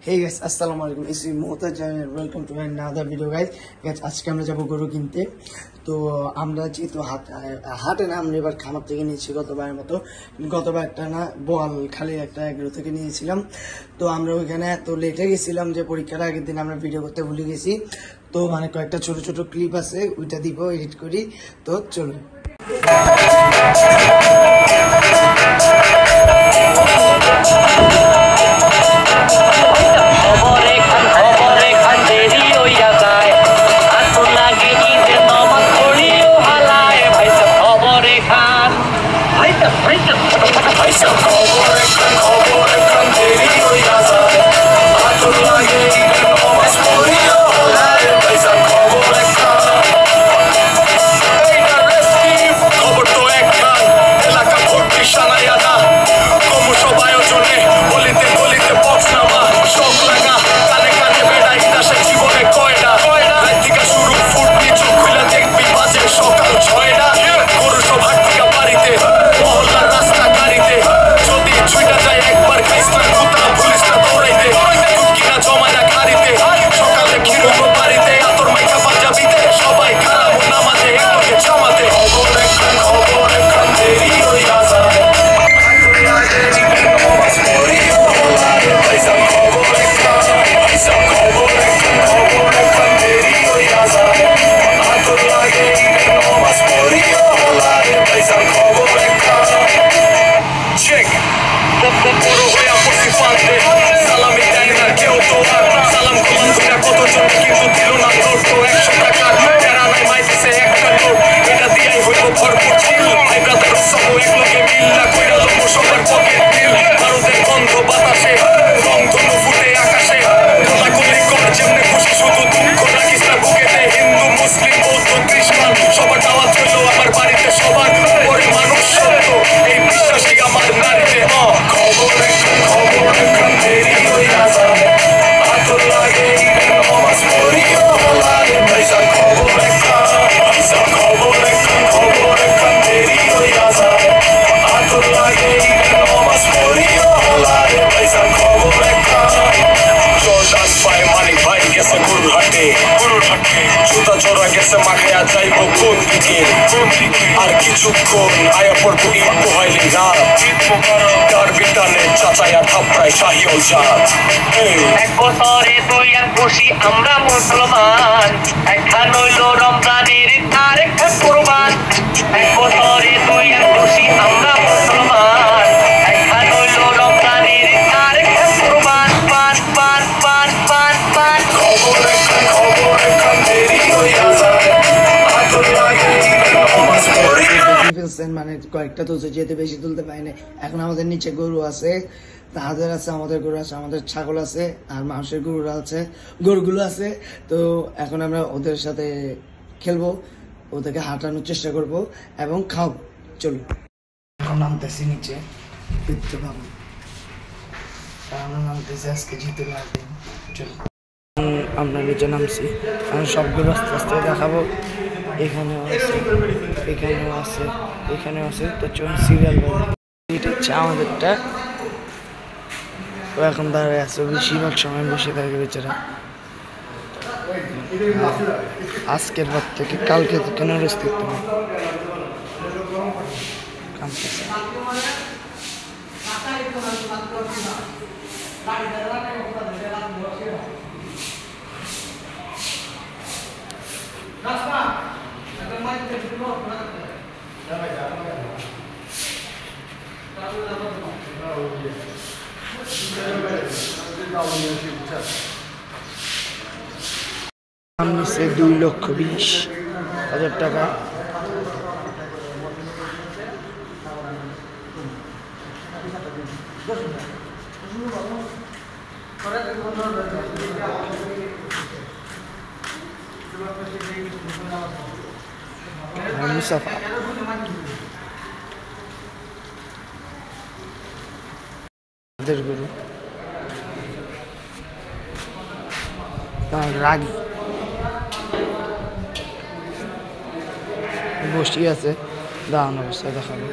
Hey guys, Assalamualaikum. It's Mohtaj and welcome to another video guys. Guys, আজকে আমরা যাব গরু কিনতে। তো আমরা যেহেতু হাটে না আমরা এবার খামার থেকে নিয়েছি গতবারের মতো। গতবার একটা না বল খালি একটা এগ্রো থেকে নিয়েছিলাম। তো আমরা ওইখানে এত লেটে গেছিলাম যে পরীক্ষার আগের দিন আমরা ভিডিও করতে ভুলে গেছি। তো মানে কয়েকটা ছোট ছোট ক্লিপ আছে ওইটা দিব এডিট করি। তো চলুন। আর কিছুক্ষণ আয়া পড়বো ঈদ পোহাইলে রাত তার বিটানে চাচায়া থাপড়ায় শাহিও জাত এক বছরে দুই আর খুশি আমরা মুসলমান একখান হইল রমজানের আর একখান কুরবান এক বছরে দুই আর খুশি আমরা মুসলমান একখান হইল রমজানের আর একখান কুরবান পান পান পান পান পান খবর একখান দেরি হইয়া যায় মানে কয়েকটা তুলছে যেতে বেশি তুলতে পারি না। এখন আমাদের নিচে গরু আছে, তাদের আছে, আমাদের গরু আছে, আমাদের ছাগল আছে, আর মানুষের গরুগুলো আছে। তো এখন আমরা ওদের সাথে খেলবো, ওদেরকে হাঁটানোর চেষ্টা করব এবং খাওয়াবো। চলুন, এখন নামতেছি নিচে, দেখতে পাবো আমরা নামতেছি আজকে জিতে লাগবে। চলুন, আমরা নিচে নামছি, আমি সবগুলো আস্তে আস্তে দেখাবো। এখানেও আছে, এখানেও আছে, এখানেও আছে। তো চলুন সিরিয়াল এটা হচ্ছে আমাদেরটা। তো এখন দাঁড়ায় আছে, বেশিরভাগ সময় বসে থাকে বেচারা। আজকের পর থেকে কালকে তো কেন অস্তিত্ব নেই। নিচ্ছে 2,20,000 টাকা। মুসাফা গরু রাগি বসে আছে, দাঁড়ানো অবস্থায় দেখাবো।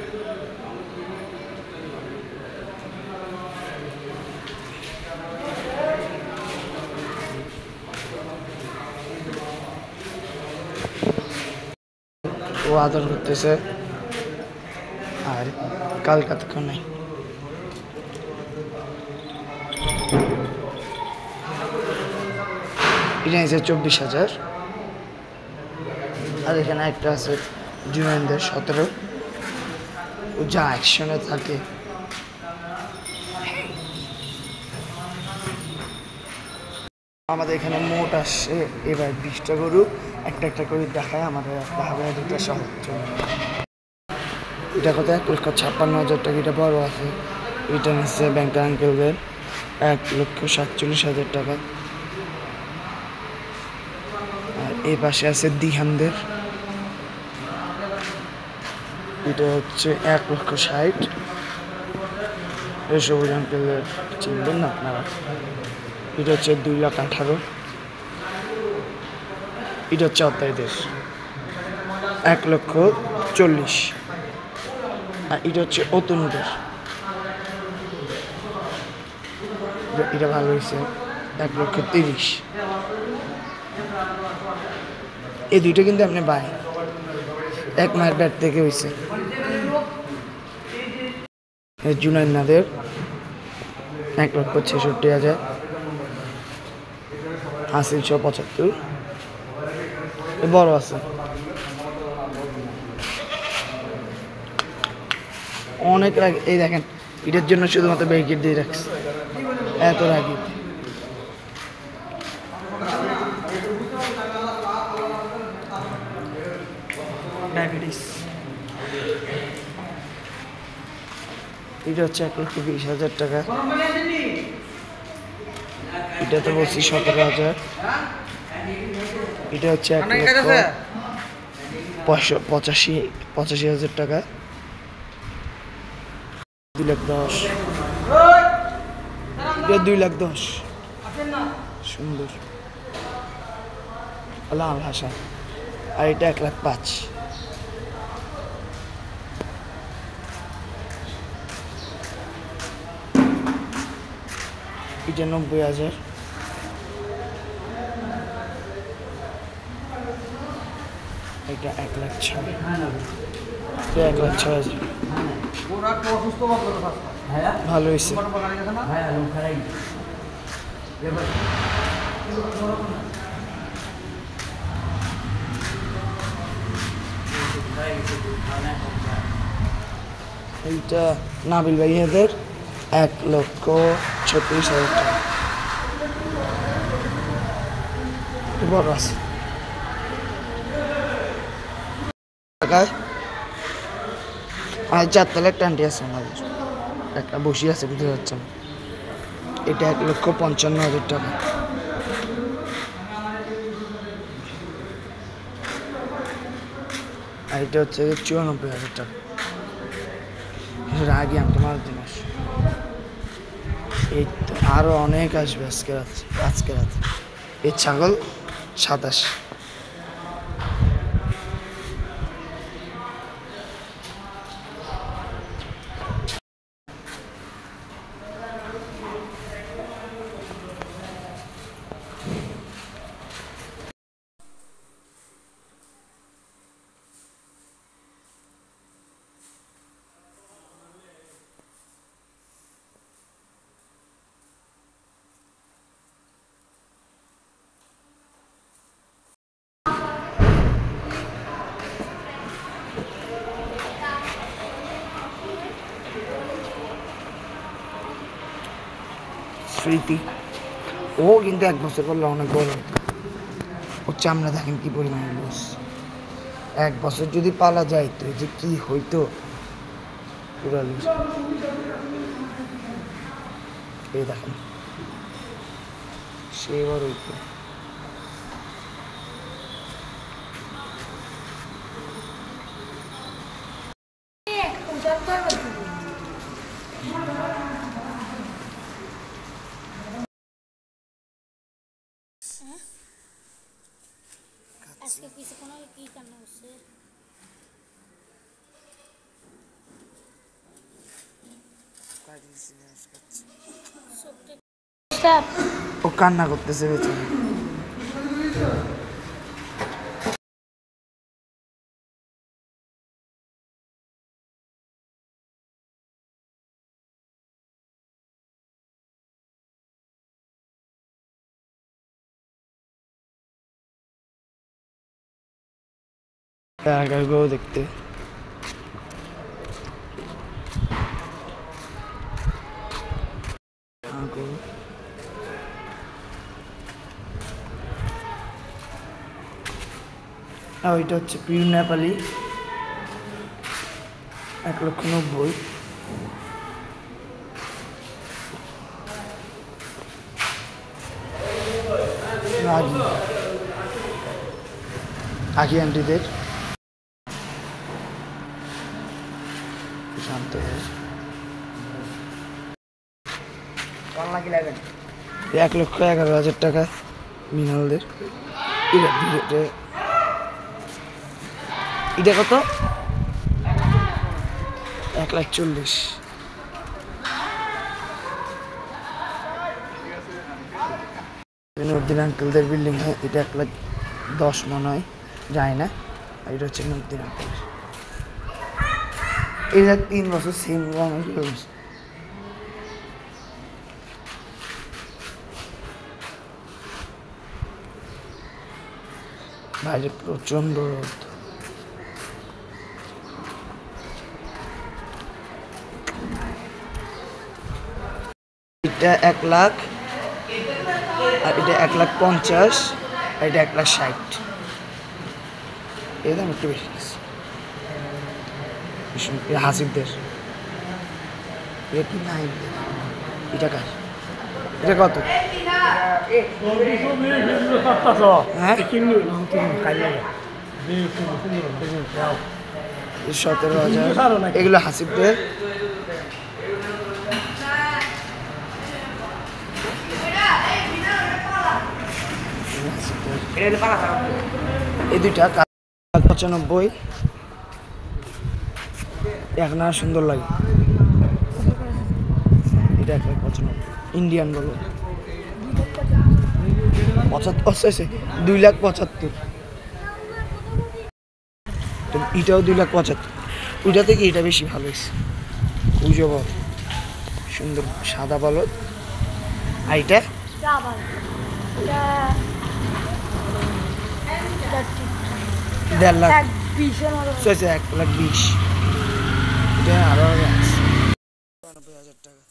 ও আদর করতেছে আর কালকা তো নাই। এটা নিয়েছে 24,000। আর এখানে একটা আছে জুনাইনদের 17, ও যা অ্যাকশনে থাকে। আমাদের এখানে মোট আসছে এবার 20টা গরু, একটা একটা করে দেখায় আমাদের দেখাবে দুটা সহ। এটা কত? 1,56,000 টাকা। এটা বড় আছে, এটা নিচ্ছে ব্যাংকার আঙ্কেলদের 1,47,000 টাকা। আর এই পাশে আছে দিহানদের, এটা হচ্ছে 1,60,000। এই সবুজ আঙ্কেলের চিনবেন না আপনারা। এটা হচ্ছে 2,18,000। এটা হচ্ছে অত্যায়দের 1,40,000। আর এটা হচ্ছে অতনুদের, এটা ভালো হয়েছে 1,30,000। এই দুইটা কিন্তু আপনি বাই এক মায়ের ব্যাট থেকে হয়েছে। জুনাইনাদের 1,66,000। হাসিল 175, বড় আছে। অনেক রাগে, এই দেখেন এটার জন্য শুধুমাত্র ব্যারিকেড দিয়ে রাখছে, এত রাগি। ডায়াবেটিস। এটা হচ্ছে 1,20,000 টাকা। এটা তো বলছি 17,000। এটা হচ্ছে 1,85,000 টাকা। 2,10,000। এটা 2,10,000। সুন্দর লাল হাসা। আর এটা 1,05,000। এটা 90,000। এটা 1,06,000। এটা 1,06,000। ভালো হয়েছে। এইটা নাবিল ভাইয়াদের 1,36,000 টাকা। বড় আছে টাকায়। আর 4 তলার টান্টি আছে আমাদের, একটা বসি আছে, বুঝতে যাচ্ছে না। এটা 1,55,000 টাকা। আর এটা হচ্ছে 94,000 টাকা। আগে আমি তোমার জিনিস এই তো আরো অনেক আসবে আজকে রাতে। এই ছাগল 27। স্মৃতি, ও কিন্তু 1 বছর করলে অনেক বড়। ও চামড়া দেখেন কি পরিমাণে লুজ। 1 বছর যদি পালা যায় তো যে কি হইতো, পুরা লুজ। এই দেখেন সে এবার হইতো। আজকে কিছু কোনো কি কান্না হচ্ছে? ও কান্না করতেছে বেচারা। আগে গরু দেখতে। ওইটা হচ্ছে পিওর নেপালি, 1,90,000। আখি আন্টিদের শান্ত 1,11,000 টাকা মিনালদের। এটা কত? 1,40,000। নুরুদ্দিন আঙ্কেলদের বিল্ডিং হয়, এটা 1,10,000 মনে হয়, যায় না। এটা হচ্ছে নুরুদ্দিন আঙ্কেল। এটা 3 বছর সেম রঙ। বাইরে প্রচন্ড রোদ। এটা 1 লাখ, আর এটা 1,50,000, আর এটা 1,60,000। এই দাম একটু বেশি। হাসিবদের এটা কার? এটা কত? 17,000। এগুলো হাসিবদের। এই দুইটা 95। এখন আর সুন্দর লাগে। এটা 1,95,000 ইন্ডিয়ান বলো। 2,75,000। এটাও 2,75,000। ওইটা থেকে এটা বেশি ভালো হয়েছে। পুজো বল সুন্দর সাদা বলদ। আর এটা 1,50,000। 1,20,000। এটা আরো 92,000 টাকা।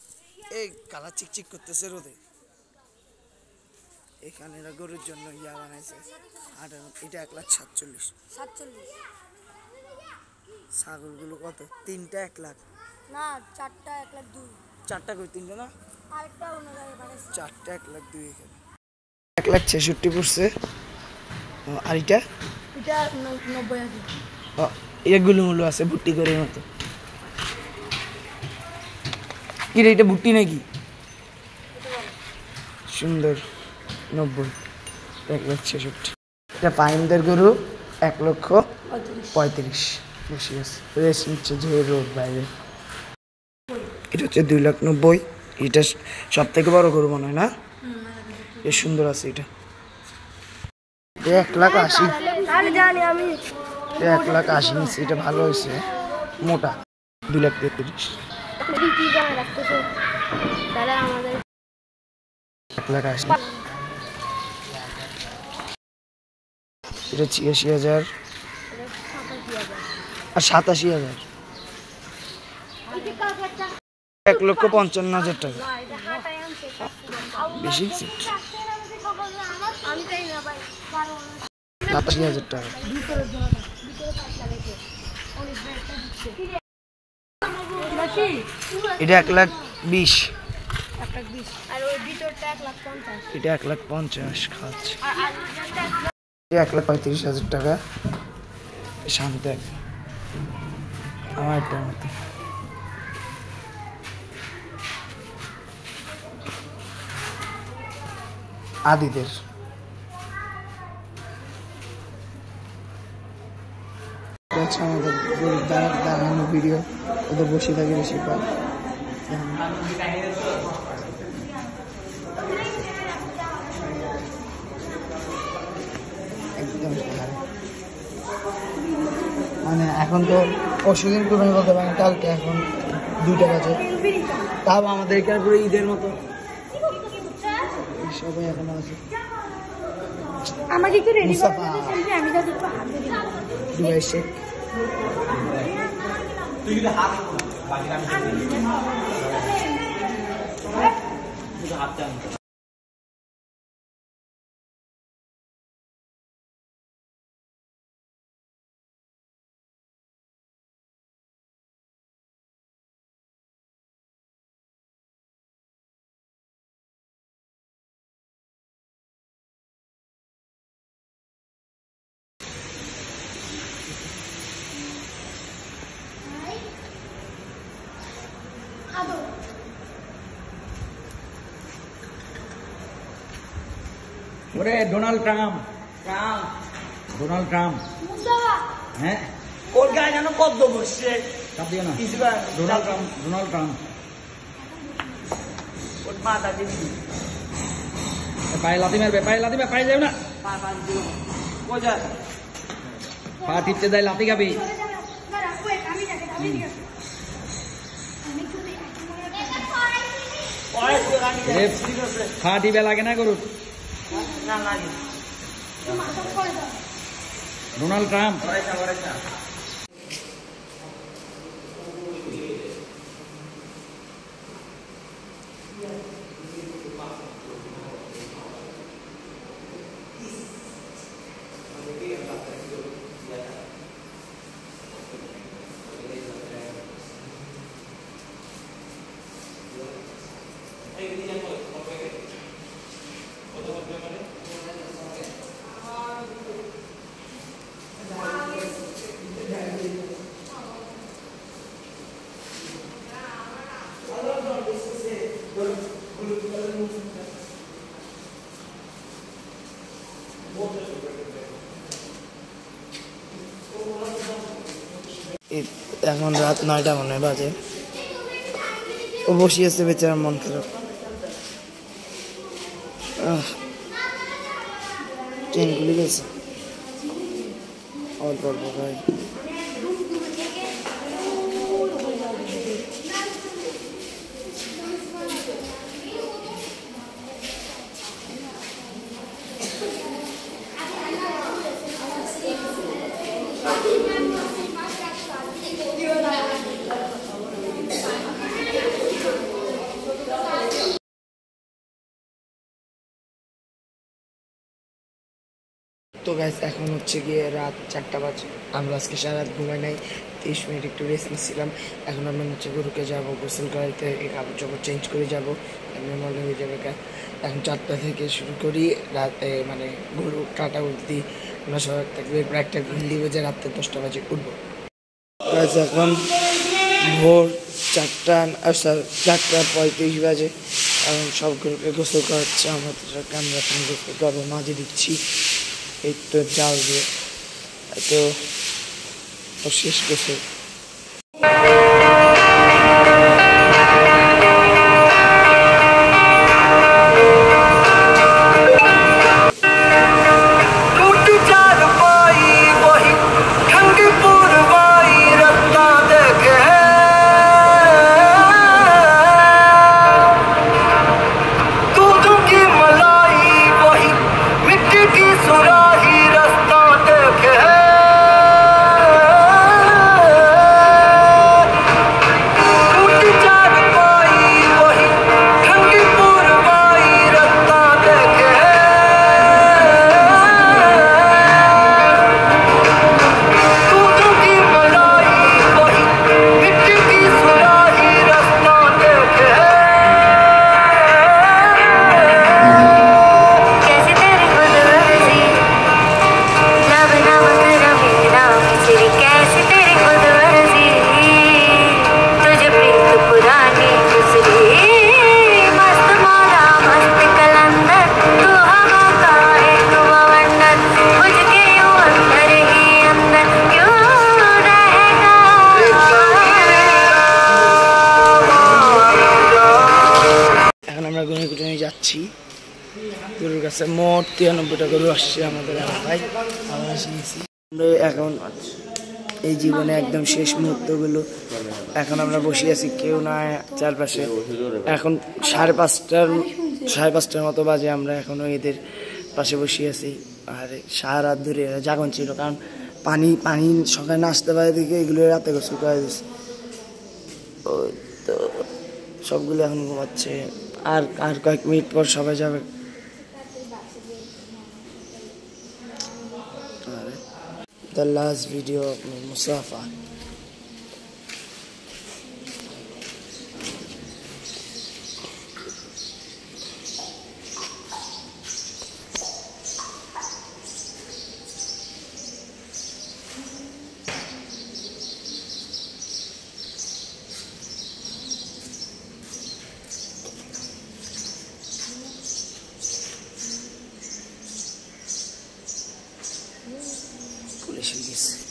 এই কালার চিকচিক করতেছে রোদে। এখানে এরা গরুর জন্য ইয়া বানাইছে। আর এটা 1,47,000। ছাগলগুলো কত? 3টা 1 লাখ না, 4টা 1,02,000। 4টা করে 3টা না? আরেকটা অন্য জায়গায় বানাইছে। 4টা 1,02,000 এখানে। 1,66,000 পড়ছে। আর এটা 90,000। এটা গুলুমুলু আছে ভুট্টি করে মতো। কি রে, এটা ভুট্টি নাকি? সুন্দর 90। 1,66,000। এটা পাইনদের গরু 1,35,000। বেশি আছে, রেস্ট নিচ্ছে যে রোদ বাইরে। এটা হচ্ছে 2,90,000। এটা সব থেকে বড় গরু মনে হয় না? বেশ সুন্দর আছে এটা। 1,80,000। 1,80,000 নিচ্ছে। এটা ভালো হয়েছে, মোটা। 2,33,000। 1,80,000। এটা 86,000 আর 87,000। 1,55,000 টাকা। বেশি 87,000 টাকা। এটা 1,20,000। এটা 1,50,000 খাচ্ছে। এটা 1,35,000 টাকা। শান্ত আমার মতো। আদিদের আমাদের দাঁড়ানো ভিডিও, ওদের বসে থাকে বেশি পায়। একদম মানে এখন তো পরশুদিন কুরবানি বলতে পারেন, কালকে এখন 2টা বাজে। তাও আমাদের এখানে পুরো ঈদের মতো সবাই এখনো আছে। আমাকে একটু রেডি করে মুস্তাফা। দেবে সেলফি, আমি যাতে একটু হাত ধরি। দুবাই শেখ। ওরে Donald Trump Donald Trump Mustafa, হ্যাঁ ওর গায়ে যেন পদ্ম বসছে। চাপ দিও না কিছুবার ডোনাল্ড ট্রাম্প ডোনাল্ড ট্রাম্প ওর মাথা দিবি। পায়ে লাথি মারবে পায়ে লাথি মারবে পায়ে যাবে না কোথায়? পা টিপতে দেয় লাথি খাবি সরে যাবে। না, রাখো, আমি যাকে, আমি ঠিক আছে। আমি যদি পরে তুই রাখি দে। রে। ঠিক আছে। পা টিপে লাগে না গরুর না লাগে। মাথা করে দাও। ডোনাল্ড ট্রাম্প এখন রাত 9টা মনে হয় বাজে। ও বসিয়েছে বেচারা, মন খারাপ। ট্রেন খুলে গেছে অল্প অল্প ভাই। তো গাইস এখন হচ্ছে গিয়ে রাত 4টা বাজে। আমরা আজকে সারা রাত ঘুমাই নাই, 30 মিনিট একটু রেস্ট নিচ্ছিলাম। এখন আমরা হচ্ছে গরুকে যাবো গোসল করাইতে, এই কাপড় চাপড় চেঞ্জ করে যাবো, মনে হয়ে যাবে। এখন 4টা থেকে শুরু করি রাতে, মানে গরু কাটা উঠতি আমরা সবাই থাকবে। এরপর একটা ঘুম দিবে যে রাত্রে 10টা বাজে উঠবো। গাইস এখন ভোর 4:35 বাজে। এখন সব গরুকে গোসল করাচ্ছে আমাদের। আমরা এখন গোসল করবো, মাঝে দিচ্ছি এই তো জাল দিয়ে। তো শেষ গোসল। যাচ্ছি গরুর কাছে। মোট 93টা গরু আসছে আমাদের এলাকায়। আমরা এসেছি এখন এই জীবনে একদম শেষ মুহূর্তগুলো। এখন আমরা বসে আছি, কেউ না চারপাশে। এখন 5:30টার মতো বাজে। আমরা এখনো এদের পাশে বসে আছি। আর সারা রাত ধরে এরা জাগন ছিল, কারণ পানি পানি সকালে আসতে পারে দিকে এগুলো রাতে গোসল করে দিচ্ছে। ওই তো সবগুলো এখন ঘুমাচ্ছে, আর আর কয়েক মিনিট পর সবাই যাবে। The last video of Mustafa. Police হয়ে গেছে।